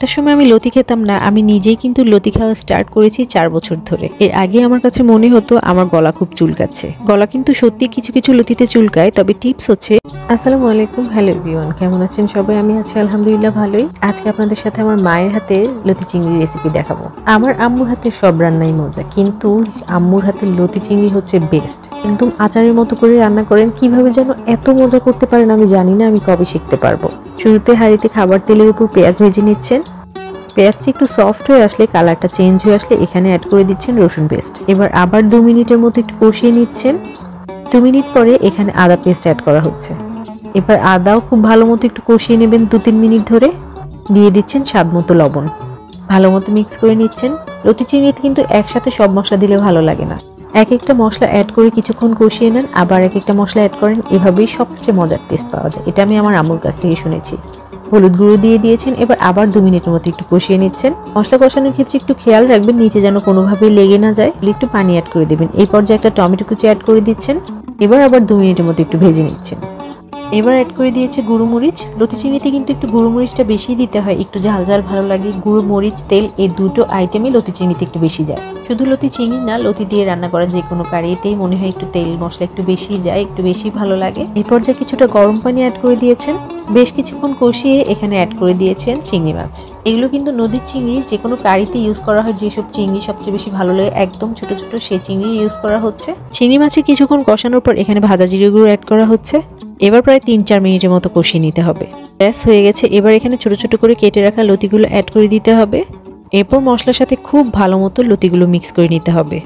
একটা সময় আমি লতি খেতাম না, আমি নিজেই কিন্তু লতি খাওয়া স্টার্ট করেছি 4 বছর ধরে। এর আগে আমার কাছে মনে হতো আমার গলা খুব চুলকাচ্ছে। গলা কিন্তু সত্যি কিছু কিছু লতিতে চুলকায়, তবে টিপস হচ্ছে। আসসালামু আলাইকুম, হ্যালো এভরিওয়ান, কেমন আছেন সবাই? আমি আছি আলহামদুলিল্লাহ ভালোই। আজকে আপনাদের সাথে আমার মায়ের হাতে লতি চিংড়ি রেসিপি দেখাবো। আমার আম্মুর হাতে সব রান্নাই মজা, কিন্তু আম্মুর হাতে লতি চিংড়ি হচ্ছে বেস্ট। একদম আচারের মতো করে রান্না করেন, কিভাবে যেন এত মজা করতে পারেন আমি জানি না, আমি কবে শিখতে পারবো। শুরুতে হাঁড়িতে খাবার তেলের উপর পেঁয়াজ ভেজে নিচ্ছেন। পেঁয়াজটি একটু সফট হয়ে আসলে, কালারটা চেঞ্জ হয়ে আসলে এখানে অ্যাড করে দিচ্ছেন রসুন পেস্ট। এবার আবার 2 মিনিটের মতো একটু কষিয়ে নিচ্ছেন। 2 মিনিট পরে এখানে আদা পেস্ট অ্যাড করা হচ্ছে। এবার আদাও খুব ভালো মতো একটু কষিয়ে নেবেন 2-3 মিনিট ধরে। দিয়ে দিচ্ছেন স্বাদ মতো লবণ। ভালো মতো মিক্স করে নিচ্ছেন। লতি চিংড়িতে কিন্তু একসাথে সব মশলা দিলে ভালো লাগে না, এক একটা মশলা অ্যাড করে কিছুক্ষণ কষিয়ে নেন, আবার এক একটা মশলা অ্যাড করেন, এভাবেই সবচেয়ে মজার টেস্ট পাওয়া যায়। এটা আমি আমার আম্মুর কাছ থেকে শুনেছি। হলুদ গুঁড়ো দিয়ে দিয়েছেন। এবার আবার 2 মিনিটের মতো একটু কষিয়ে নিচ্ছেন। মশলা কষানোর ক্ষেত্রে একটু খেয়াল রাখবেন নিচে যেন কোনোভাবেই লেগে না যায়। একটু পানি অ্যাড করে দেবেন। এই পর্যায়ে একটা টমেটো কুচি অ্যাড করে দিচ্ছেন। এবার আবার 2 মিনিটের মতো একটু ভেজে নিচ্ছেন। এবার অ্যাড করে দিয়েছে গুঁড়ো মরিচ। লতি চিংড়িতে কিন্তু একটু গুঁড়ো মরিচটা বেশি দিতে হয়, একটু ঝাল ঝাল ভালো লাগে। গুঁড়ো মরিচ, তেল, এই দুটো আইটেমই লতি চিংড়িতে একটু বেশি যায়। শুধু লতি চিংড়ি না, লতি দিয়ে রান্না করা যে কোনো কারিতেই মনে হয় একটু তেল মশলা একটু বেশি যায়, একটু বেশি ভালো লাগে। এই পর্যায়ে কিছুটা গরম পানি অ্যাড করে দিয়েছেন। বেশ কিছুক্ষণ কষিয়ে এখানে অ্যাড করে দিয়েছেন চিংড়ি মাছ। এগুলো কিন্তু নদীর চিংড়ি, যে কোনো কারিতে ইউজ করা হয়। যেসব চিংড়ি সবচেয়ে বেশি ভালো লাগে একদম ছোট ছোট, সেই চিংড়ি ইউজ করা হচ্ছে। চিংড়ি মাছে কিছুক্ষণ কষানোর পর এখানে ভাজা জিরে গুঁড়ো অ্যাড করা হচ্ছে। এবার প্রায় 3-4 মিনিটের মতো কষিয়ে নিতে হবে। ব্যাস হয়ে গেছে। এবার এখানে ছোট ছোট করে কেটে রাখা লতিগুলো অ্যাড করে দিতে হবে। এরপর মশলার সাথে খুব ভালো মতো লতিগুলো মিক্স করে নিতে হবে।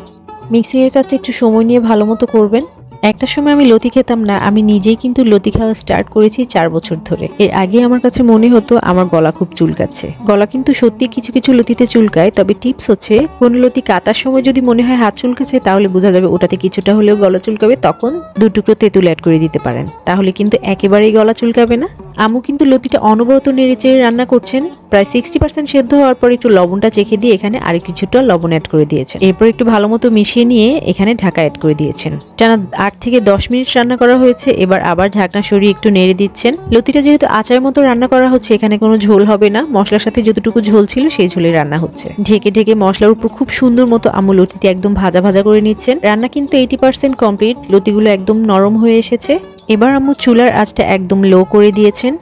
মিক্সিং এর কাজটা একটু সময় নিয়ে ভালো মতো করবেন। একটা সময় আমি লতি খেতাম না, আমি নিজেই কিন্তু লতি খাওয়া স্টার্ট করেছি 4 বছর ধরে। এর আগে আমার কাছে মনে হতো আমার গলা খুব চুলকাচ্ছে। গলা কিন্তু সত্যি কিছু কিছু লতিতে চুলকায়, তবে টিপস হচ্ছে কোন লতি কাটার সময় যদি মনে হয় হাত চুলকাচ্ছে, তাহলে বোঝা যাবে ওটাতে কিছুটা হলেও গলা চুলকাবে। তখন 2 টুকরো তেঁতুল অ্যাড করে দিতে পারেন, তাহলে কিন্তু একেবারেই গলা চুলকাবে না। আম্মু কিন্তু লতিটা অনবরত নেড়েচেড়ে রান্না করছেন। প্রায় 60% সেদ্ধ হওয়ার পর একটু লবণটা চেখে দিয়ে এখানে আর কিছুটা লবণ অ্যাড করে দিয়েছেন। এরপর একটু ভালো মতো মিশিয়ে নিয়ে এখানে ঢাকা অ্যাড করে দিয়েছেন। টানা 8 থেকে 10 মিনিট রান্না করা হয়েছে। এবার আবার ঢাকনা সরিয়ে একটু নেড়ে দিচ্ছেন। লতিটা যেহেতু আচারের মতো রান্না করা হচ্ছে, এখানে কোনো ঝোল হবে না। মশলার সাথে যতটুকু ঝোল ছিল সেই ঝোলে রান্না হচ্ছে। ঢেকে ঢেকে মশলার উপর খুব সুন্দর মতো আম্মু লতিটি একদম ভাজা ভাজা করে নিচ্ছেন। রান্না কিন্তু 80% কমপ্লিট। লতিগুলো একদম নরম হয়ে এসেছে। এবার আম্মু চুলার আঁচটা একদম লো করে দিয়েছেন।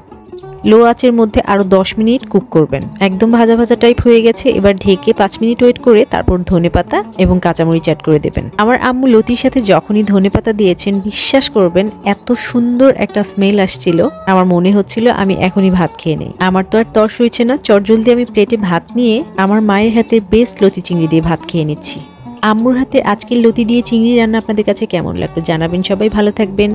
লো আঁচের মধ্যে আরো 10 মিনিট কুক করবেন। একদম ভাজা ভাজা টাইপ হয়ে গেছে। এবার ঢেকে 5 মিনিট ওয়েট করে তারপর ধনেপাতা এবং কাঁচামরিচ অ্যাড করে দেবেন। আমার আম্মু লতির সাথে যখনই ধনেপাতা দিয়েছেন, বিশ্বাস করবেন এত সুন্দর একটা স্মেল আসছিল, আমার মনে হচ্ছিল আমি এখনই ভাত খেয়ে নেই। আমার তো আর তর্স হয়েছে না, চটজলদি আমি প্লেটে ভাত নিয়ে আমার মায়ের হাতের বেস্ট লতি চিংড়ি দিয়ে ভাত খেয়ে নিচ্ছি। আম্মুর হাতে আজকের লতি দিয়ে চিংড়ি রান্না আপনাদের কাছে কেমন লাগলো জানাবেন। সবাই ভালো থাকবেন।